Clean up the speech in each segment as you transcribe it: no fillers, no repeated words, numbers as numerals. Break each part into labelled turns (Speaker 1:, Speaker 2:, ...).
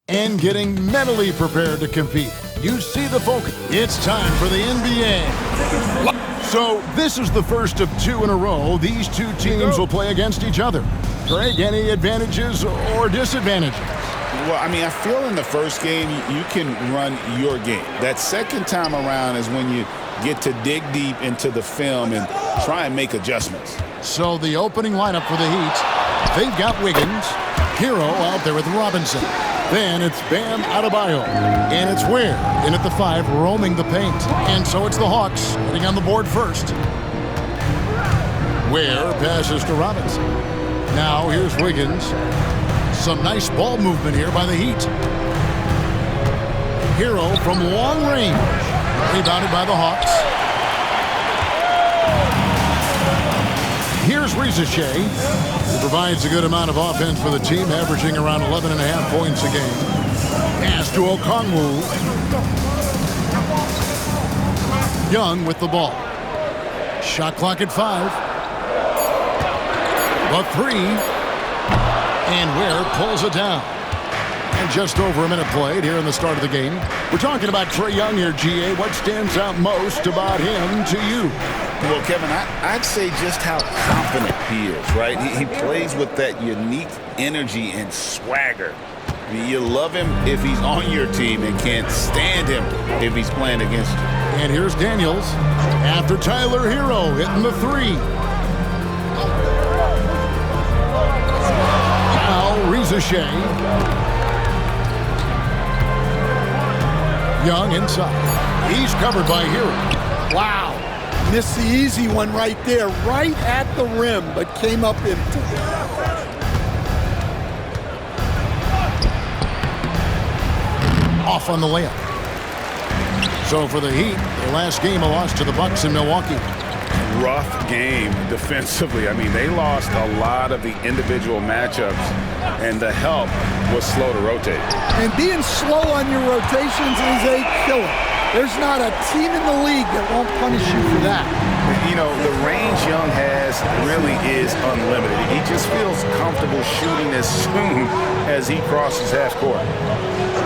Speaker 1: and getting mentally prepared to compete. You see the focus. It's time for the NBA. So this is the first of two in a row. These two teams will play against each other. Greg, any advantages or disadvantages?
Speaker 2: Well, I mean, I feel in the first game, you can run your game. That second time around is when you get to dig deep into the film and try and make adjustments.
Speaker 1: So the opening lineup for the Heat, they've got Wiggins, Hero out there with Robinson. Then it's Bam Adebayo, and it's Ware in at the 5, roaming the paint. And so it's the Hawks getting on the board first. Ware passes to Robinson. Now here's Wiggins. Some nice ball movement here by the Heat. Hero from long range. Rebounded by the Hawks. Here's Rizachet, who provides a good amount of offense for the team, averaging around 11.5 points a game. Pass to Okongwu. Young with the ball. Shot clock at 5. The 3. And Ware pulls it down. And just over a minute played here in the start of the game. We're talking about Trae Young here, GA. What stands out most about him to you?
Speaker 2: Well, Kevin, I'd say just how confident he is, right? He plays with that unique energy and swagger. I mean, you love him if he's on your team and can't stand him if he's playing against you.
Speaker 1: And here's Daniels after Tyler Hero hitting the 3. Now Rizachet. Young inside. He's covered by Hero.
Speaker 3: Wow. Missed the easy one right there, right at the rim, but came up empty.
Speaker 1: Off on the layup. So for the Heat, their last game, a loss to the Bucks in Milwaukee.
Speaker 4: Rough game defensively. I mean, they lost a lot of the individual matchups, and the help was slow to rotate.
Speaker 3: And being slow on your rotations is a killer. There's not a team in the league that won't punish you for that.
Speaker 4: You know, the range Young has really is unlimited. He just feels comfortable shooting as soon as he crosses half court.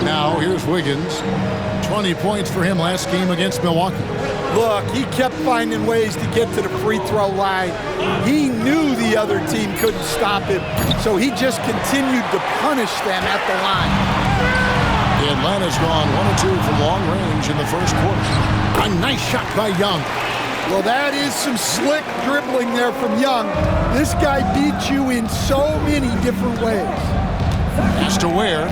Speaker 1: Now here's Wiggins. 20 points for him last game against Milwaukee.
Speaker 3: Look, he kept finding ways to get to the free throw line. He knew the other team couldn't stop him, so he just continued to punish them at the line.
Speaker 1: Atlanta's gone 1 of 2 from long range in the first quarter. A nice shot by Young.
Speaker 3: Well, that is some slick dribbling there from Young. This guy beats you in so many different ways.
Speaker 1: Pass to Ware.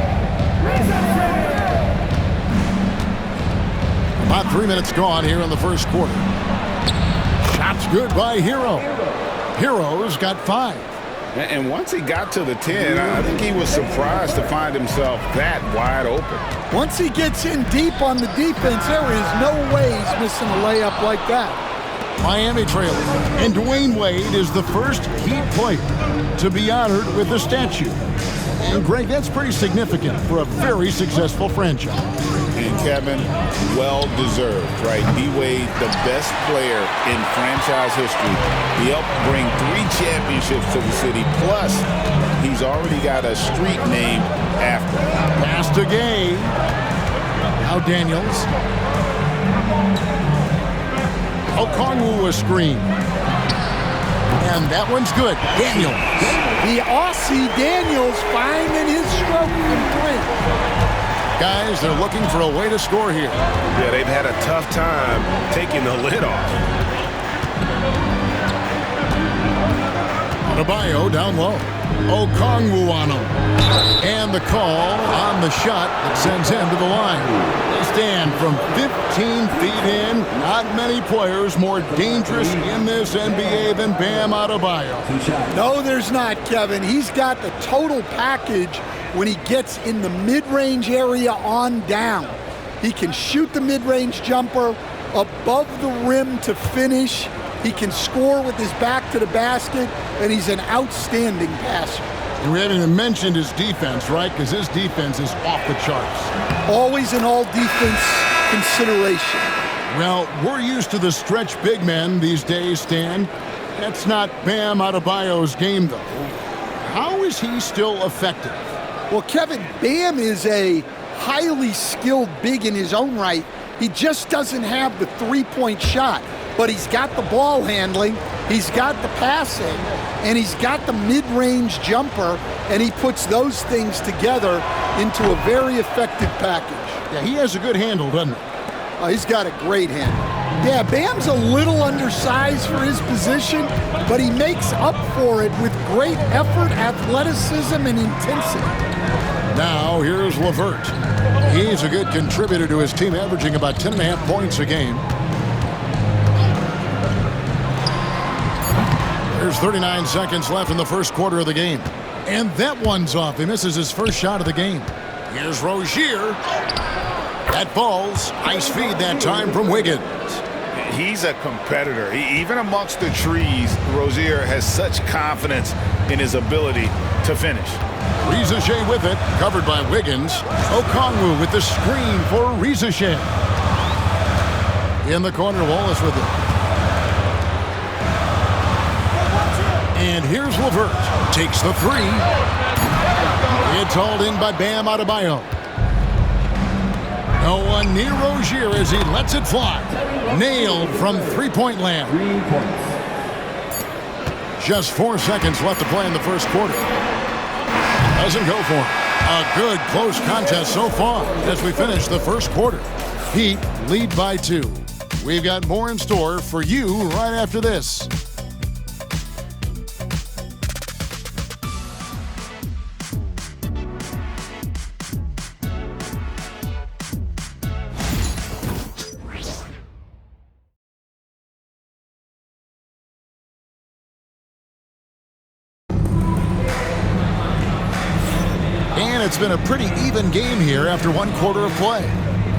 Speaker 1: About 3 minutes gone here in the first quarter. Shot's good by Hero. Hero's got 5.
Speaker 4: And once he got to the 10, I think he was surprised to find himself that wide open.
Speaker 3: Once he gets in deep on the defense, there is no way he's missing a layup like that.
Speaker 1: Miami trailing. And Dwayne Wade is the first Heat player to be honored with a statue. And Greg, that's pretty significant for a very successful franchise.
Speaker 2: And Kevin, well deserved, right? D-Wade, the best player in franchise history. He helped bring 3 championships to the city. Plus, he's already got a street named after him.
Speaker 1: Pass to Gay. Now Daniels. Okongwu a screen. And that one's good. Daniels.
Speaker 3: The Aussie Daniels finding his stroke from 3.
Speaker 1: Guys, they're looking for a way to score here.
Speaker 4: Yeah, they've had a tough time taking the lid off.
Speaker 1: Adebayo down low. Okongwu on him. And the call on the shot that sends him to the line. They stand from 15 feet in. Not many players more dangerous in this NBA than Bam Adebayo.
Speaker 3: No, there's not, Kevin. He's got the total package when he gets in the mid-range area on down. He can shoot the mid-range jumper above the rim to finish. He can score with his back to the basket, and he's an outstanding passer.
Speaker 1: We haven't even mentioned his defense, right? Because his defense is off the charts.
Speaker 3: Always an all-defense consideration.
Speaker 1: Well, we're used to the stretch big men these days, Stan. That's not Bam Adebayo's game, though. How is he still effective?
Speaker 3: Well, Kevin, Bam is a highly skilled big in his own right. He just doesn't have the three-point shot, but he's got the ball handling, he's got the passing, and he's got the mid-range jumper, and he puts those things together into a very effective package.
Speaker 1: Yeah, he has a good handle, doesn't he?
Speaker 3: Oh, he's got a great handle. Yeah, Bam's a little undersized for his position, but he makes up for it with great effort, athleticism, and intensity.
Speaker 1: Now, here's LeVert. He's a good contributor to his team, averaging about 10.5 points a game. There's 39 seconds left in the first quarter of the game. And that one's off. He misses his first shot of the game. Here's Rozier. That falls. Nice feed that time from Wiggins.
Speaker 4: He's a competitor. Even amongst the trees, Rozier has such confidence in his ability to finish.
Speaker 1: Rizachet with it, covered by Wiggins. Okongwu with the screen for Rizachet. In the corner, Wallace with it. And here's LeVert. Takes the three. It's hauled in by Bam Adebayo. No one near Rozier as he lets it fly. Nailed from three-point land.
Speaker 5: 3 points.
Speaker 1: Just 4 seconds left to play in the first quarter. Doesn't go for it. A good close contest so far as we finish the first quarter. Heat lead by 2. We've got more in store for you right after this. And it's been a pretty even game here after 1 quarter of play.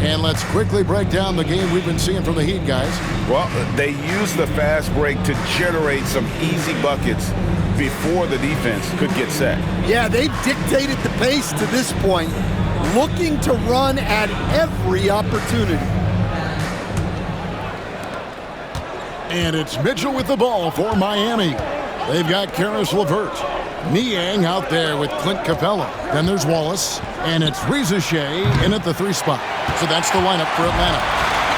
Speaker 1: And let's quickly break down the game we've been seeing from the Heat, guys.
Speaker 4: Well, they used the fast break to generate some easy buckets before the defense could get set.
Speaker 3: Yeah, they've dictated the pace to this point, looking to run at every opportunity.
Speaker 1: And it's Mitchell with the ball for Miami. They've got Karis LeVert. Niang out there with Clint Capella. Then there's Wallace. And it's Rizachet in at the 3 spot. So that's the lineup for Atlanta.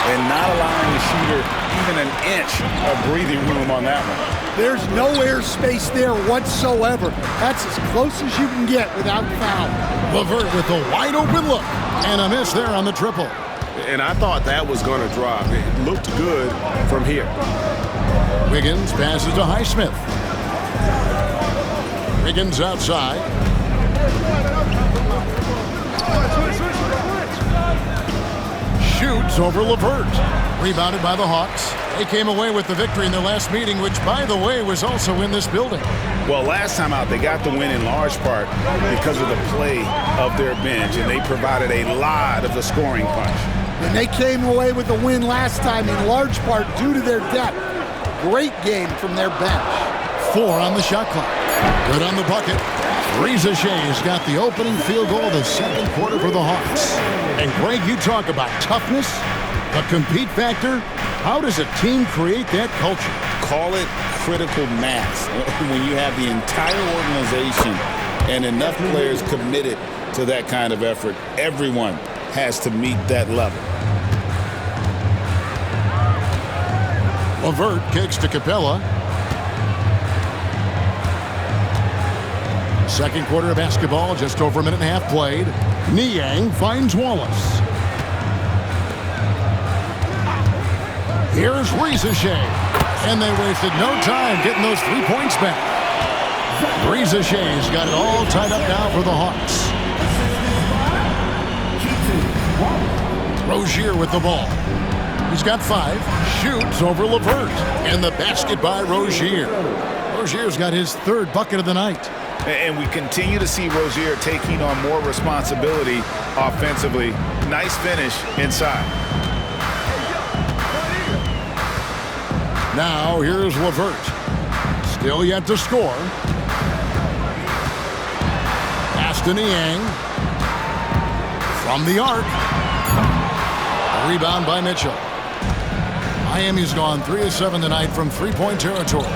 Speaker 4: And not allowing the shooter even an inch of breathing room on that one.
Speaker 3: There's no airspace there whatsoever. That's as close as you can get without foul.
Speaker 1: LeVert with a wide open look. And a miss there on the triple.
Speaker 6: And I thought that was going to drop. It looked good from here.
Speaker 1: Wiggins passes to Highsmith. Wiggins outside. Shoots over LeVert. Rebounded by the Hawks. They came away with the victory in their last meeting, which, by the way, was also in this building.
Speaker 4: Well, last time out, they got the win in large part because of the play of their bench, and they provided a lot of the scoring punch.
Speaker 3: And they came away with the win last time in large part due to their depth. Great game from their bench.
Speaker 1: 4 on the shot clock. Good on the bucket. Rizachet's got the opening field goal of the second quarter for the Hawks. And Greg, you talk about toughness, the compete factor. How does a team create that culture?
Speaker 2: Call it critical mass. When you have the entire organization and enough players committed to that kind of effort, everyone has to meet that level.
Speaker 1: LeVert kicks to Capella. Second quarter of basketball, just over a minute and a half played. Niang finds Wallace. Here's Rizachet. And they wasted no time getting those 3 points back. Rizachet's got it all tied up now for the Hawks. Rozier with the ball. He's got 5. Shoots over LeVert. And the basket by Rozier. Rozier's got his 3rd bucket of the night.
Speaker 4: And we continue to see Rozier taking on more responsibility offensively. Nice finish inside.
Speaker 1: Now here's LeVert. Still yet to score. Pass to Niang. From the arc. A rebound by Mitchell. Miami's gone 3 of 7 tonight from 3-point territory.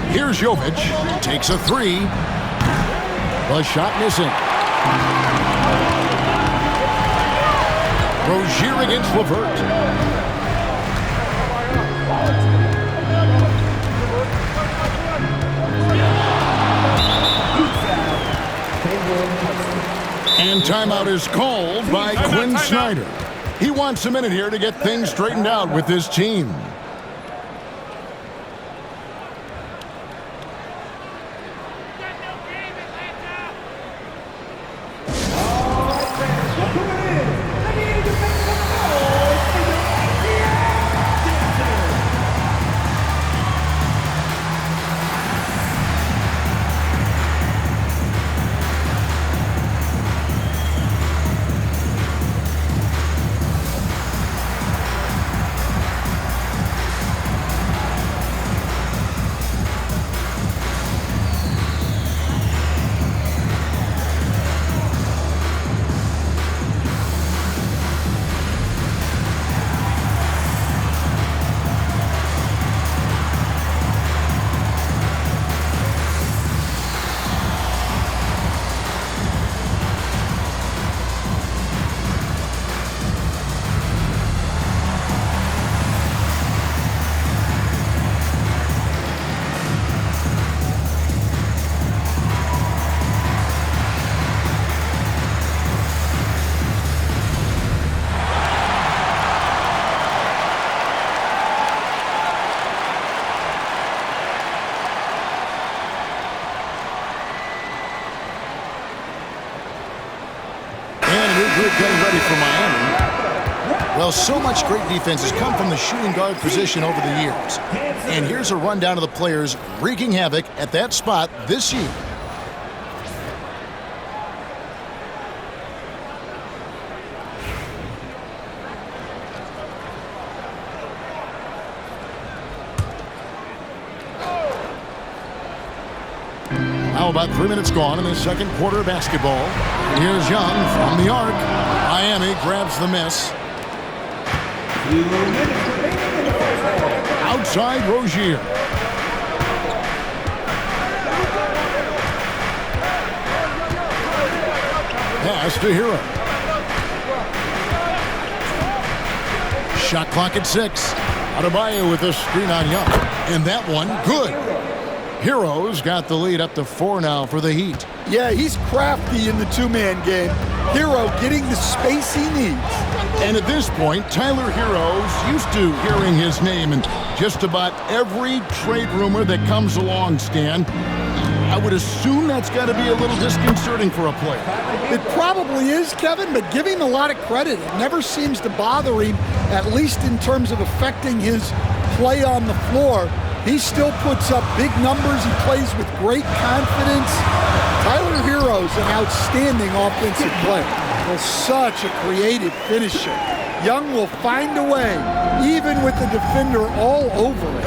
Speaker 1: Here's Jovic. Takes a 3. The shot missing. Rozier against LeVert. And timeout is called by Quinn Snyder. He wants a minute here to get things straightened out with his team. Getting ready for Miami. Well, so much great defense has come from the shooting guard position over the years. And here's a rundown of the players wreaking havoc at that spot this year. Now about 3 minutes gone in the second quarter of basketball. Here's Young from the arc. Miami grabs the miss. Outside Rozier. Pass to Hero. Shot clock at 6. Adebayo with a screen on Young. And that one, good. Hero's got the lead up to 4 now for the Heat.
Speaker 3: Yeah, he's crafty in the two-man game. Hero getting the space he needs.
Speaker 1: And at this point, Tyler Hero's used to hearing his name in just about every trade rumor that comes along, Stan. I would assume that's got to be a little disconcerting for a player.
Speaker 3: It probably is, Kevin, but give him a lot of credit. It never seems to bother him, at least in terms of affecting his play on the floor. He still puts up big numbers. He plays with great confidence. Tyler Hero's an outstanding offensive player. Well, such a creative finisher. Young will find a way, even with the defender all over it.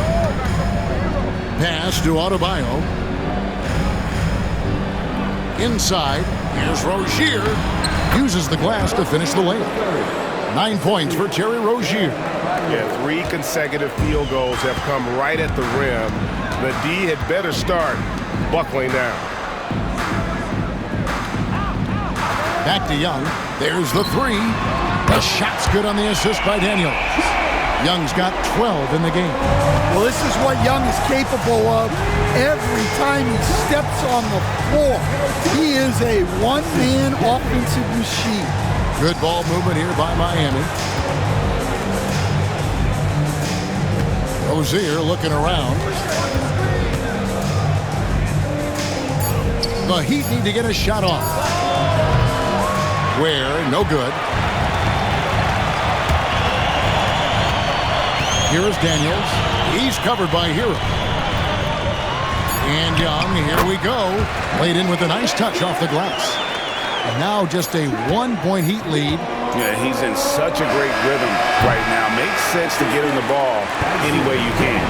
Speaker 1: Pass to Adebayo. Inside, here's Rozier. Uses the glass to finish the layup. 9 points for Terry Rozier.
Speaker 6: Yeah, 3 consecutive field goals have come right at the rim. The D had better start buckling down.
Speaker 1: Back to Young. There's the 3. The shot's good on the assist by Daniels. Young's got 12 in the game.
Speaker 3: Well, this is what Young is capable of every time he steps on the floor. He is a one-man offensive machine.
Speaker 1: Good ball movement here by Miami. Rozier looking around. The Heat need to get a shot off. Where, no good. Here is Daniels. He's covered by Hero. And Young, here we go. Played in with a nice touch off the glass. And now just a 1-point Heat lead.
Speaker 2: Yeah, he's in such a great rhythm right now. Makes sense to get him the ball any way you can.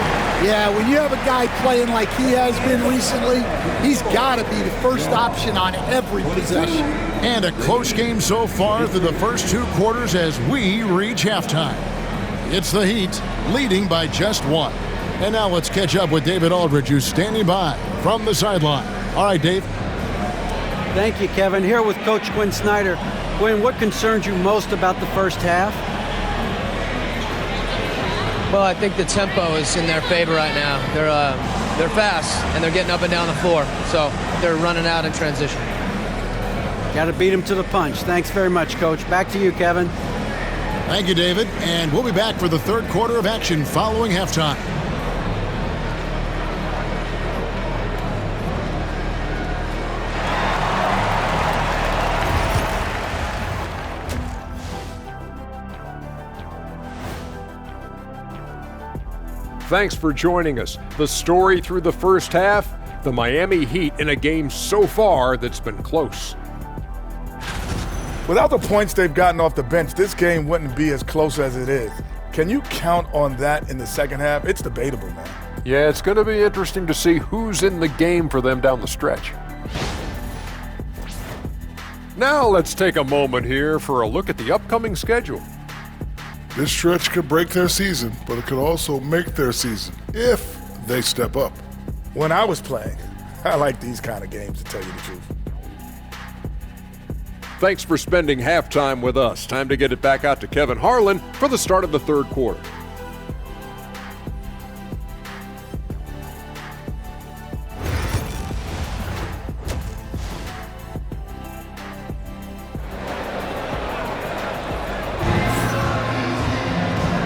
Speaker 3: Yeah, when you have a guy playing like he has been recently, he's got to be the first option on every possession.
Speaker 1: And a close game so far through the first 2 quarters as we reach halftime. It's the Heat leading by just 1. And now let's catch up with David Aldridge, who's standing by from the sideline. All right, Dave.
Speaker 5: Thank you, Kevin. Here with Coach Quinn Snyder. Quinn, what concerns you most about the first half?
Speaker 7: Well, I think the tempo is in their favor right now. They're fast, and they're getting up and down the floor, so they're running out in transition.
Speaker 5: Got to beat them to the punch. Thanks very much, Coach. Back to you, Kevin.
Speaker 1: Thank you, David. And we'll be back for the third quarter of action following halftime.
Speaker 8: Thanks for joining us. The story through the first half, the Miami Heat in a game so far that's been close.
Speaker 9: Without the points they've gotten off the bench, this game wouldn't be as close as it is. Can you count on that in the second half? It's debatable, man.
Speaker 8: Yeah, it's going to be interesting to see who's in the game for them down the stretch. Now let's take a moment here for a look at the upcoming schedule.
Speaker 10: This stretch could break their season, but it could also make their season if they step up.
Speaker 9: When I was playing, I like these kind of games, to tell you the truth.
Speaker 8: Thanks for spending halftime with us. Time to get it back out to Kevin Harlan for the start of the third quarter.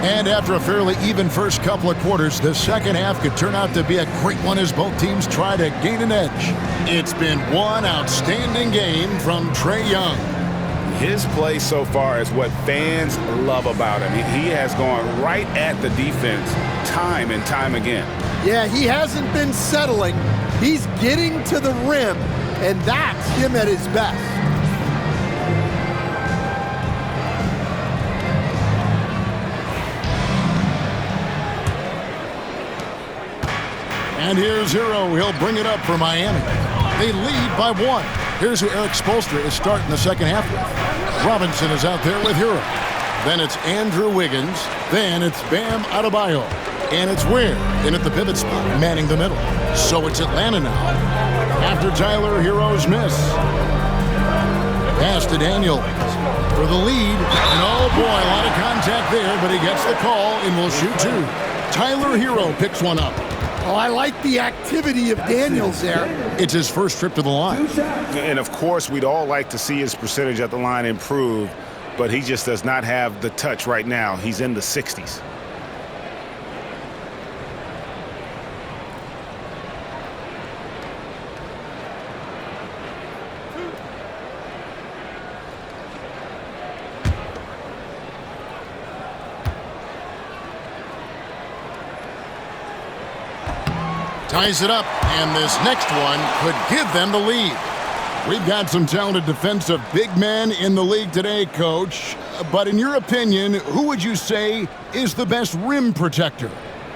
Speaker 1: And after a fairly even first couple of quarters, the second half could turn out to be a great one as both teams try to gain an edge. It's been one outstanding game from Trae Young.
Speaker 2: His play so far is what fans love about him. He has gone right at the defense time and time again.
Speaker 3: Yeah, he hasn't been settling. He's getting to the rim, and that's him at his best.
Speaker 1: And here's Hero. He'll bring it up for Miami. They lead by one. Here's who Eric Spoelstra is starting the second half with. Robinson is out there with Hero. Then it's Andrew Wiggins. Then it's Bam Adebayo. And it's Ware in at the pivot spot, manning the middle. So it's Atlanta now. After Tyler Hero's miss. Pass to Daniel for the lead. And oh boy, a lot of contact there, but he gets the call and will shoot two. Tyler Hero picks one up.
Speaker 3: Oh, I like the activity of Daniels there.
Speaker 1: It's his first trip to the line.
Speaker 2: And of course, we'd all like to see his percentage at the line improve, but he just does not have the touch right now. He's in the 60s.
Speaker 1: Ties it up, and this next one could give them the lead. We've got some talented defensive big men in the league today, Coach. But in your opinion, who would you say is the best rim protector?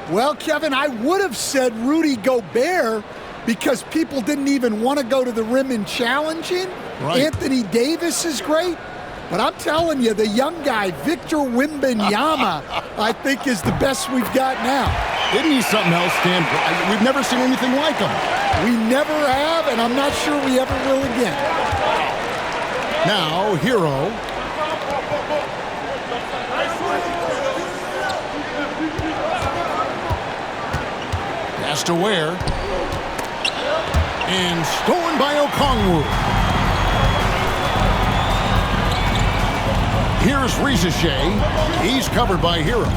Speaker 3: Well, Kevin, I would have said Rudy Gobert because people didn't even want to go to the rim and challenge him.
Speaker 1: Right.
Speaker 3: Anthony Davis is great. But I'm telling you, the young guy, Victor Wembanyama, I think is the best we've got now.
Speaker 1: Isn't he something else, Stan? We've never seen anything like him.
Speaker 3: We never have, and I'm not sure we ever will again.
Speaker 1: Now, Hero. Pass to Ware. And stolen by Okongwu. Here's Ricochet. He's covered by Hero.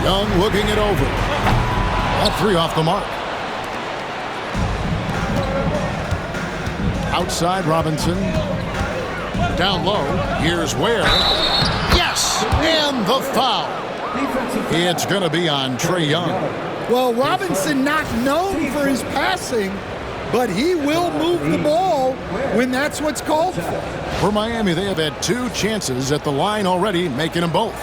Speaker 1: Young looking it over. That three off the mark. Outside Robinson. Down low. Here's Ware. Yes! And the foul. It's going to be on Trae Young.
Speaker 3: Well, Robinson not known for his passing, but he will move the ball when that's what's called for.
Speaker 1: For Miami, they have had two chances at the line already, making them both.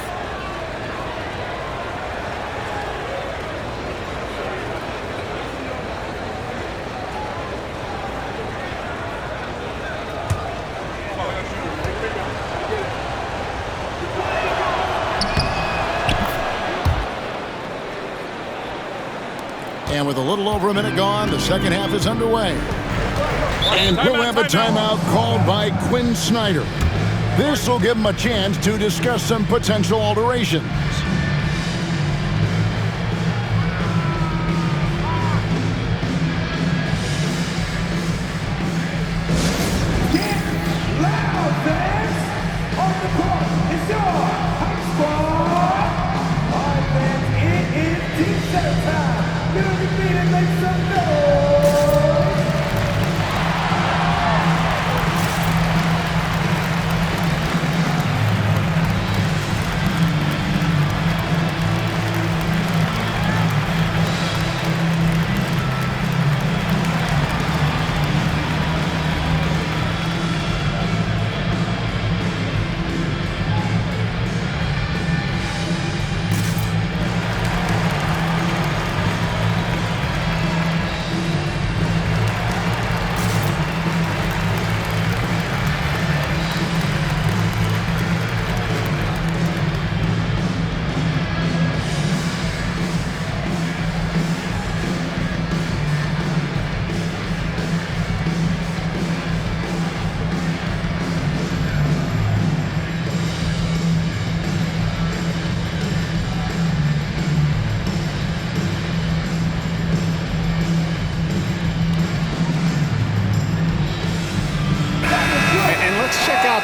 Speaker 1: And with a little over a minute gone, the second half is underway. And we'll have a timeout called by Quinn Snyder. This will give him a chance to discuss some potential alterations.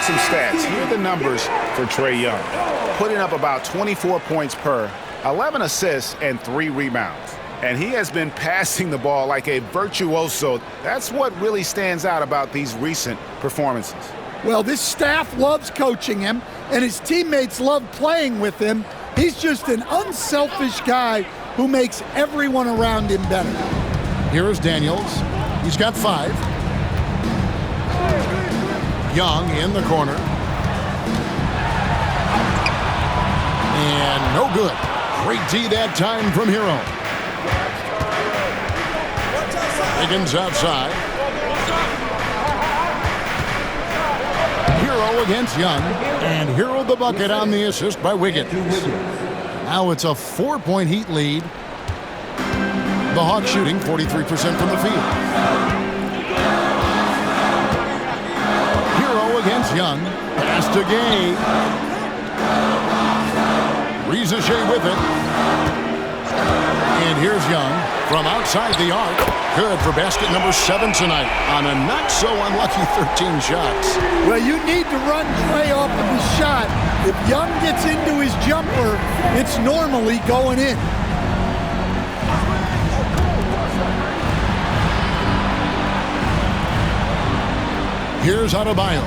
Speaker 2: Some stats. Here are the numbers for Trae Young. Putting up about 24 points per, 11 assists, and 3 rebounds. And he has been passing the ball like a virtuoso. That's what really stands out about these recent performances.
Speaker 3: Well, this staff loves coaching him, and his teammates love playing with him. He's just an unselfish guy who makes everyone around him better.
Speaker 1: Here is Daniels. He's got 5. Young in the corner. And no good. Great D that time from Hero. Higgins outside. Hero against Young. And Hero the bucket on the assist by Wiggins. Now it's a 4-point Heat lead. The Hawks shooting 43% from the field. Against Young. Pass to Gay. Rizachet with it. And here's Young from outside the arc. Good for basket number 7 tonight on a not-so-unlucky 13 shots.
Speaker 3: Well, you need to run Trae off of his shot. If Young gets into his jumper, it's normally going in.
Speaker 1: Here's Adebayo.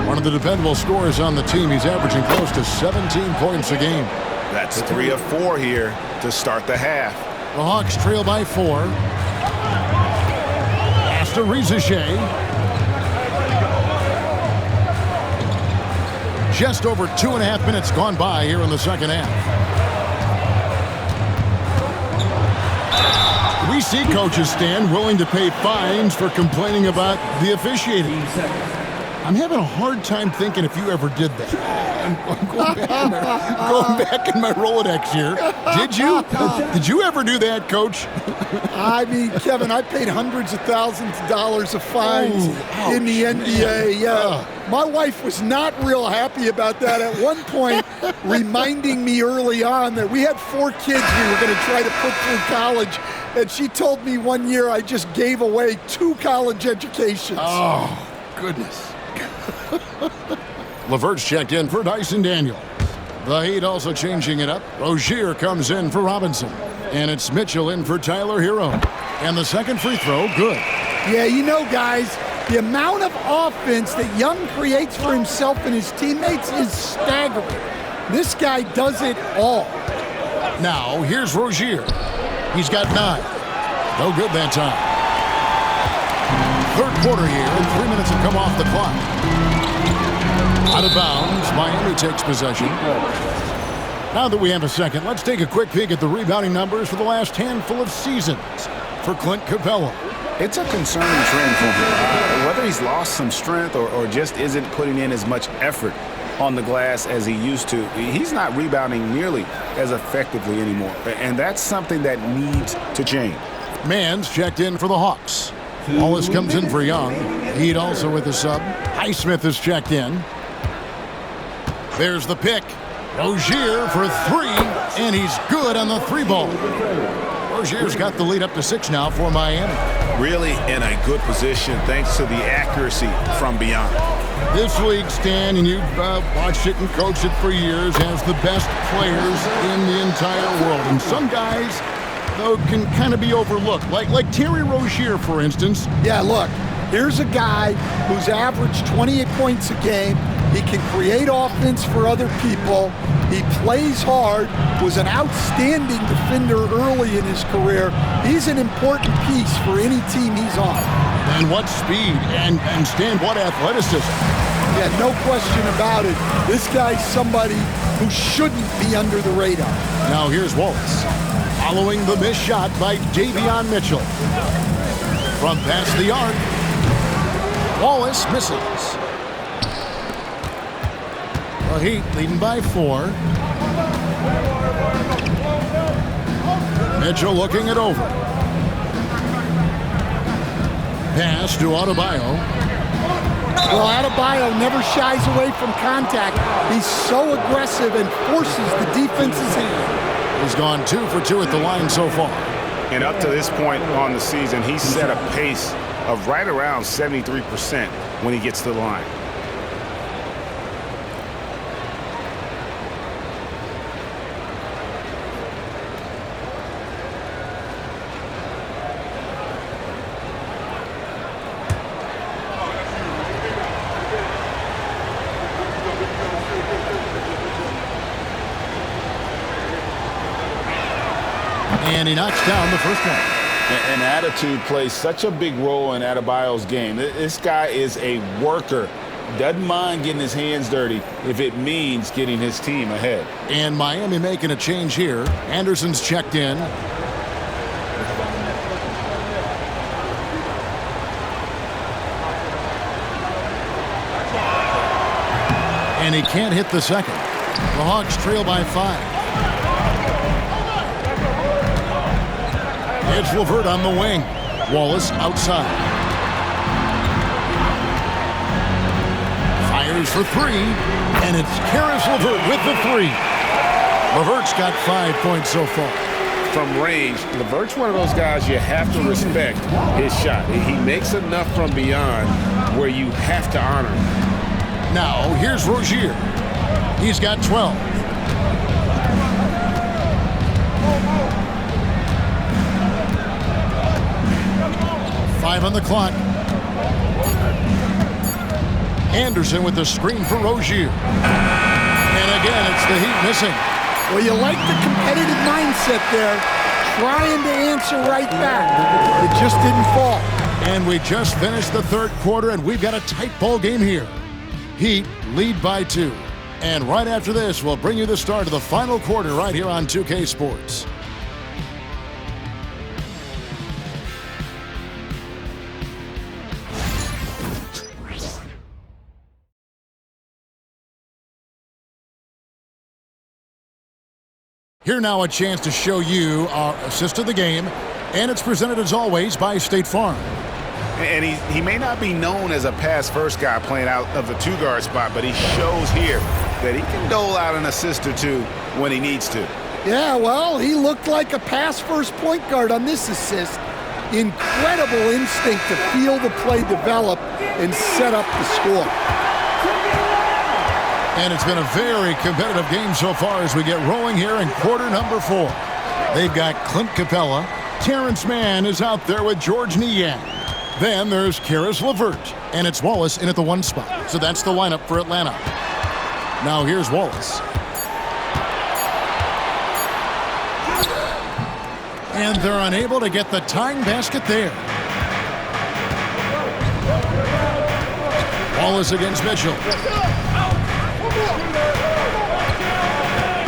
Speaker 1: One of the dependable scorers on the team. He's averaging close to 17 points a game.
Speaker 2: That's 3 of 4 here to start the half.
Speaker 1: The Hawks trail by 4. Pass to Rizachet. Just over 2.5 minutes gone by here in the second half. We see coaches stand willing to pay fines for complaining about the officiating. I'm having a hard time thinking if you ever did that. I'm going back in my Rolodex here. Did you? Did you ever do that, Coach?
Speaker 3: I mean, Kevin, I paid hundreds of thousands of dollars of fines in the NBA. Yeah. My wife was not real happy about that at one point, reminding me early on that we had 4 kids we were going to try to put through college. And she told me one year I just gave away 2 college educations.
Speaker 1: Oh, goodness. LeVert's checked in for Dyson Daniel. The Heat also changing it up. Rozier comes in for Robinson. And it's Mitchell in for Tyler Hero. And the second free throw, good.
Speaker 3: Yeah, you know, guys, the amount of offense that Young creates for himself and his teammates is staggering. This guy does it all.
Speaker 1: Now, here's Rozier. He's got 9. No good that time. Third quarter here, and 3 minutes have come off the clock. Out of bounds, Miami takes possession. Now that we have a second, let's take a quick peek at the rebounding numbers for the last handful of seasons for Clint Capella.
Speaker 2: It's a concerning trend for him. Whether he's lost some strength or just isn't putting in as much effort
Speaker 4: on the glass as he used to. He's not rebounding nearly as effectively anymore, and that's something that needs to change.
Speaker 1: Mann's checked in for the Hawks. Wallace comes in for Young. Heat also with the sub. Highsmith is checked in. There's the pick. Rozier for three, and he's good on the three ball. Rozier's got the lead up to 6 now for Miami.
Speaker 2: Really in a good position thanks to the accuracy from beyond.
Speaker 1: This league, Stan, and you've watched it and coached it for years, has the best players in the entire world. And some guys, though, can kind of be overlooked, like Terry Rozier, for instance.
Speaker 3: Yeah, look, here's a guy who's averaged 28 points a game. He can create offense for other people. He plays hard, was an outstanding defender early in his career. He's an important piece for any team he's on.
Speaker 1: And what speed, and Stan, what athleticism.
Speaker 3: Yeah, no question about it. This guy's somebody who shouldn't be under the radar.
Speaker 1: Now here's Wallace, following the missed shot by Davion Mitchell. From past the arc, Wallace misses. The Heat leading by 4. Mitchell looking it over. Pass to Adebayo.
Speaker 3: Well, Adebayo never shies away from contact. He's so aggressive and forces the defense's hand.
Speaker 1: He's gone 2 for 2 at the line so far.
Speaker 4: And up to this point on the season, he's set a pace of right around 73% when he gets to the line.
Speaker 1: And he knocks down the first one.
Speaker 2: And attitude plays such a big role in Adebayo's game. This guy is a worker. Doesn't mind getting his hands dirty if it means getting his team ahead.
Speaker 1: And Miami making a change here. Anderson's checked in. And he can't hit the second. The Hawks trail by 5. It's LeVert on the wing. Wallace outside. Fires for 3, and it's Caris LeVert with the 3. LeVert's got 5 points so far.
Speaker 4: From range, LeVert's one of those guys you have to respect his shot. He makes enough from beyond where you have to honor him.
Speaker 1: Now, here's Rozier. He's got 12. Five on the clock. Anderson with the screen for Rozier. And again, it's the Heat missing.
Speaker 3: Well, you like the competitive mindset there, trying to answer right back. It just didn't fall.
Speaker 1: And we just finished the third quarter, and we've got a tight ball game here. Heat lead by 2. And right after this, we'll bring you the start of the final quarter right here on 2K Sports. Here now a chance to show you our assist of the game, and it's presented as always by State Farm.
Speaker 4: And he may not be known as a pass-first guy playing out of the 2-guard spot, but he shows here that he can dole out an assist or 2 when he needs to.
Speaker 3: Yeah, well, he looked like a pass-first point guard on this assist. Incredible instinct to feel the play develop and set up the score.
Speaker 1: And it's been a very competitive game so far as we get rolling here in quarter number 4. They've got Clint Capella. Terrence Mann is out there with George Niang. Then there's Caris LeVert, and it's Wallace in at the 1 spot. So that's the lineup for Atlanta. Now here's Wallace. And they're unable to get the tying basket there. Wallace against Mitchell.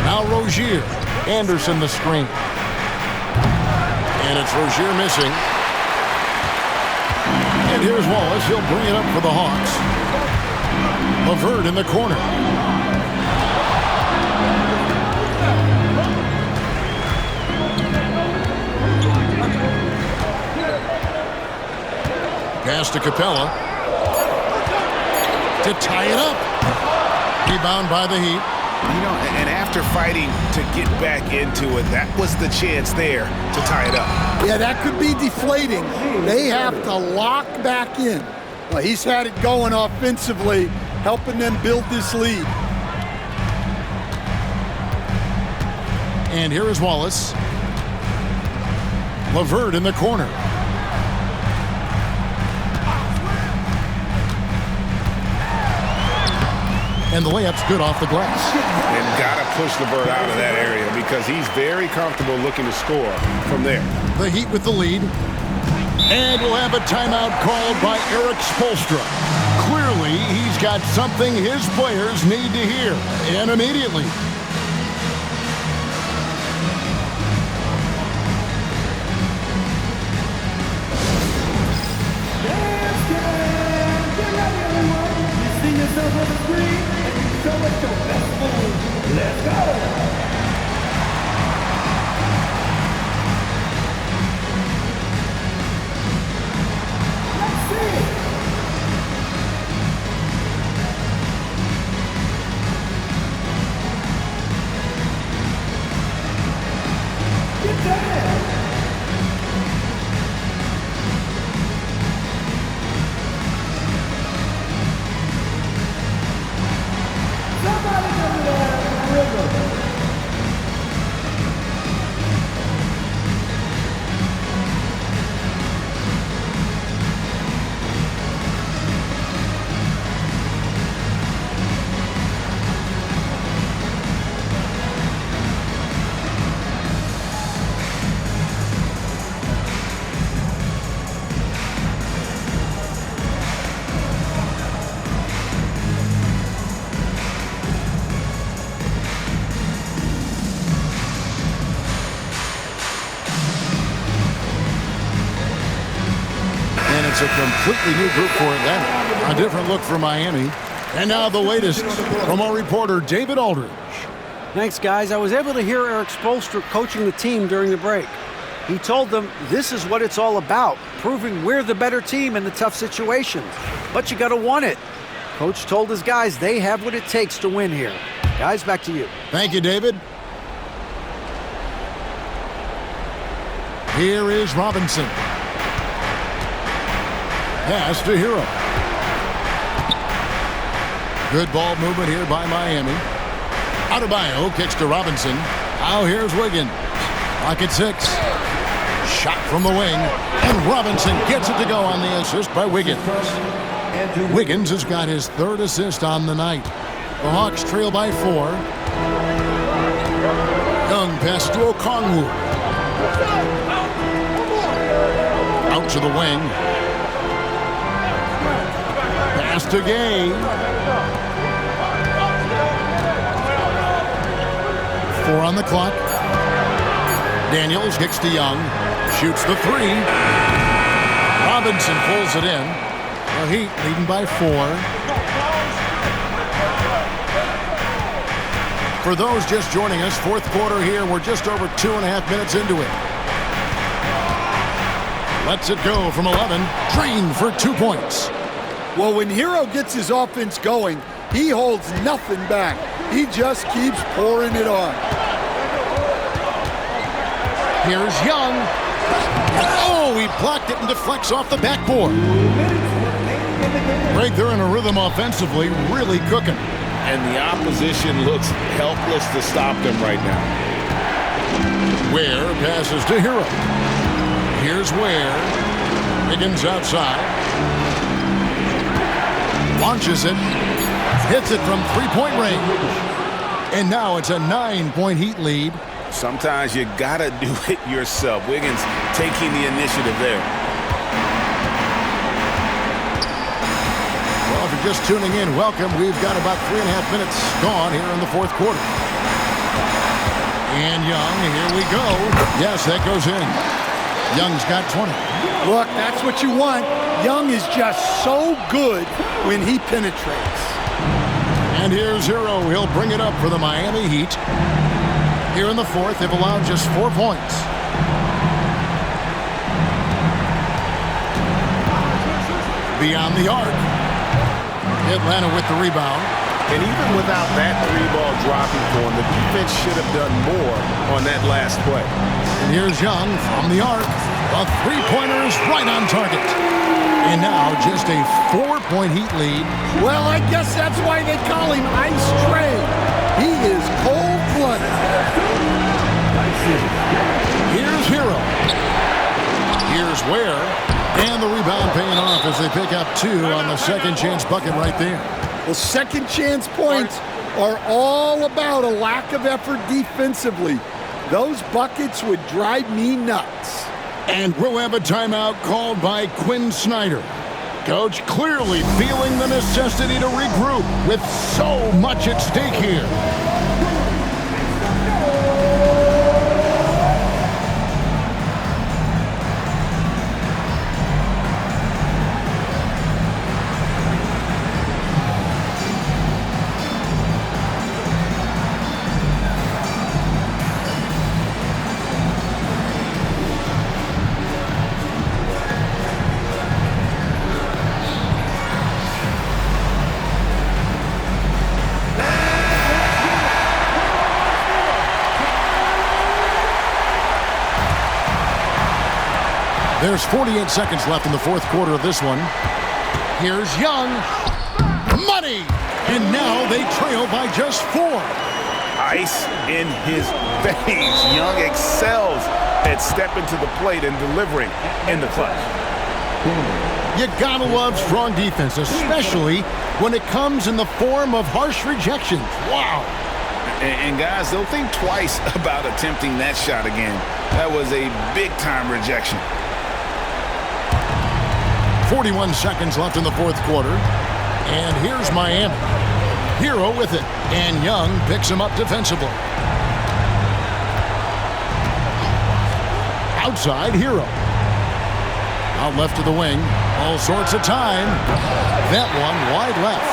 Speaker 1: Now Rozier. Anderson the screen. And it's Rozier missing. And here's Wallace. He'll bring it up for the Hawks. LeVert in the corner. Pass to Capella. To tie it up. Rebound by the Heat.
Speaker 4: You know, and after fighting to get back into it, that was the chance there to tie it up.
Speaker 3: Yeah, that could be deflating. They have to lock back in. Well, he's had it going offensively, helping them build this lead.
Speaker 1: And here is Wallace. LeVert in the corner. And the layup's good off the glass.
Speaker 6: And got to push LeVert out of that area because he's very comfortable looking to score from there.
Speaker 1: The Heat with the lead. And we'll have a timeout called by Eric Spoelstra. Clearly, he's got something his players need to hear, and immediately.
Speaker 11: Let's go!
Speaker 1: It's a completely new group for Atlanta. A different look for Miami. And now the latest from our reporter, David Aldridge.
Speaker 5: Thanks, guys. I was able to hear Eric Spoelstra coaching the team during the break. He told them this is what it's all about, proving we're the better team in the tough situations. But you got to want it. Coach told his guys they have what it takes to win here. Guys, back to you.
Speaker 1: Thank you, David. Here is Robinson. Pass to Hero. Good ball movement here by Miami. Adebayo kicks to Robinson. Now here's Wiggins. Pocket 6. Shot from the wing. And Robinson gets it to go on the assist by Wiggins. Wiggins has got his third assist on the night. The Hawks trail by 4. Young pass to Okongwu. Out to the wing. Pass to Gay. 4 on the clock. Daniels kicks to Young. Shoots the 3. Robinson pulls it in. The Heat leading by 4. For those just joining us, fourth quarter here. We're just over 2.5 minutes into it. Lets it go from 11. Drained for 2 points.
Speaker 3: Well, when Hero gets his offense going, he holds nothing back. He just keeps pouring it on.
Speaker 1: Here's Young. Oh, he blocked it and deflects off the backboard. Greg, they're in a rhythm offensively, really cooking.
Speaker 2: And the opposition looks helpless to stop them right now.
Speaker 1: Ware passes to Hero. Here's Ware. Higgins outside. Launches it. Hits it from three-point range. And now it's a 9-point Heat lead.
Speaker 2: Sometimes you gotta do it yourself. Wiggins taking the initiative there.
Speaker 1: Well, if you're just tuning in, welcome. We've got about 3.5 minutes gone here in the fourth quarter. And Young, here we go. Yes, that goes in. Young's got 20.
Speaker 3: Look, that's what you want. Young is just so good when he penetrates.
Speaker 1: And here's Hero. He'll bring it up for the Miami Heat. Here in the fourth, they've allowed just 4 points. beyond the arc. Atlanta with the rebound.
Speaker 6: And even without that three-ball dropping for him, the defense should have done more on that last play.
Speaker 1: And here's Young from the arc. The three-pointer is right on target. And now just a 4-point Heat lead.
Speaker 3: Well, I guess that's why they call him Ice Train. He is cold-blooded.
Speaker 1: Here's Hero. Here's Ware. And the rebound paying off as they pick up 2 on the second chance bucket right there.
Speaker 3: Well, second chance points are all about a lack of effort defensively. Those buckets would drive me nuts.
Speaker 1: And we'll have a timeout called by Quinn Snyder. Coach clearly feeling the necessity to regroup with so much at stake here. There's 48 seconds left in the fourth quarter of this one. Here's Young. Money! And now they trail by just 4.
Speaker 6: Ice in his veins. Young excels at stepping to the plate and delivering in the clutch.
Speaker 1: You gotta love strong defense, especially when it comes in the form of harsh rejections. Wow.
Speaker 4: And guys, they'll think twice about attempting that shot again. That was a big-time rejection.
Speaker 1: 41 seconds left in the fourth quarter. And here's Miami. Hero with it. And Young picks him up defensively. Outside, Hero. Out left to the wing. All sorts of time. That one wide left.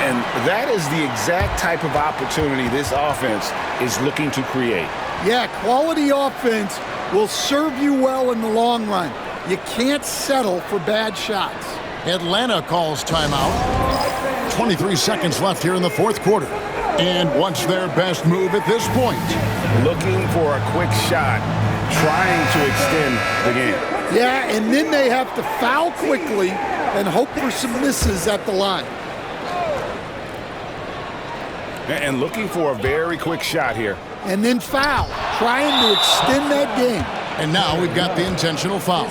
Speaker 6: And that is the exact type of opportunity this offense is looking to create.
Speaker 3: Yeah, quality offense will serve you well in the long run. You can't settle for bad shots.
Speaker 1: Atlanta calls timeout. 23 seconds left here in the fourth quarter. And what's their best move at this point?
Speaker 6: Looking for a quick shot, trying to extend the game.
Speaker 3: Yeah, and then they have to foul quickly and hope for some misses at the line.
Speaker 6: And looking for a very quick shot here.
Speaker 3: And then foul, trying to extend that game.
Speaker 1: And now we've got the intentional foul.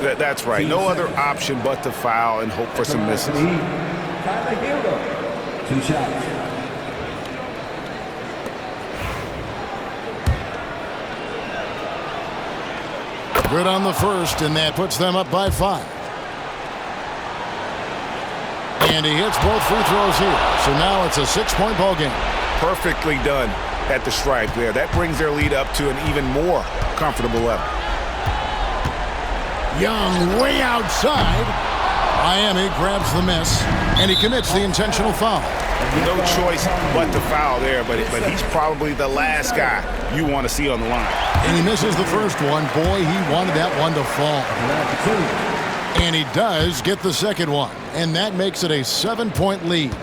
Speaker 6: That's right. No other option but to foul and hope for some misses.
Speaker 11: 2 shots.
Speaker 1: Good on the first, and that puts them up by 5. And he hits both free throws here. So now it's a 6-point ball game.
Speaker 6: Perfectly done at the stripe there. That brings their lead up to an even more comfortable level.
Speaker 1: Young way outside. Miami grabs the miss, and he commits the intentional foul.
Speaker 6: No choice but to foul there, but he's probably the last guy you want to see on the line.
Speaker 1: And he misses the first one. Boy, he wanted that one to fall. And he does get the second one, and that makes it a 7-point lead.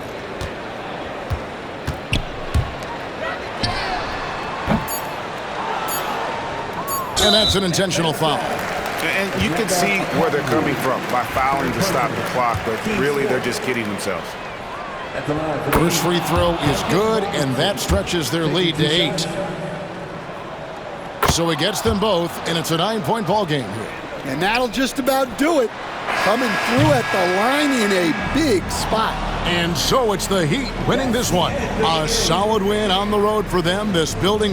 Speaker 1: And that's an intentional foul.
Speaker 6: And you can see where they're coming from by fouling to stop the clock, but really they're just kidding themselves.
Speaker 1: First free throw is good, and that stretches their lead to 8. So he gets them both, and it's a 9-point ball game here.
Speaker 3: And that'll just about do it. Coming through at the line in a big spot.
Speaker 1: And so it's the Heat winning this one. A solid win on the road for them. This building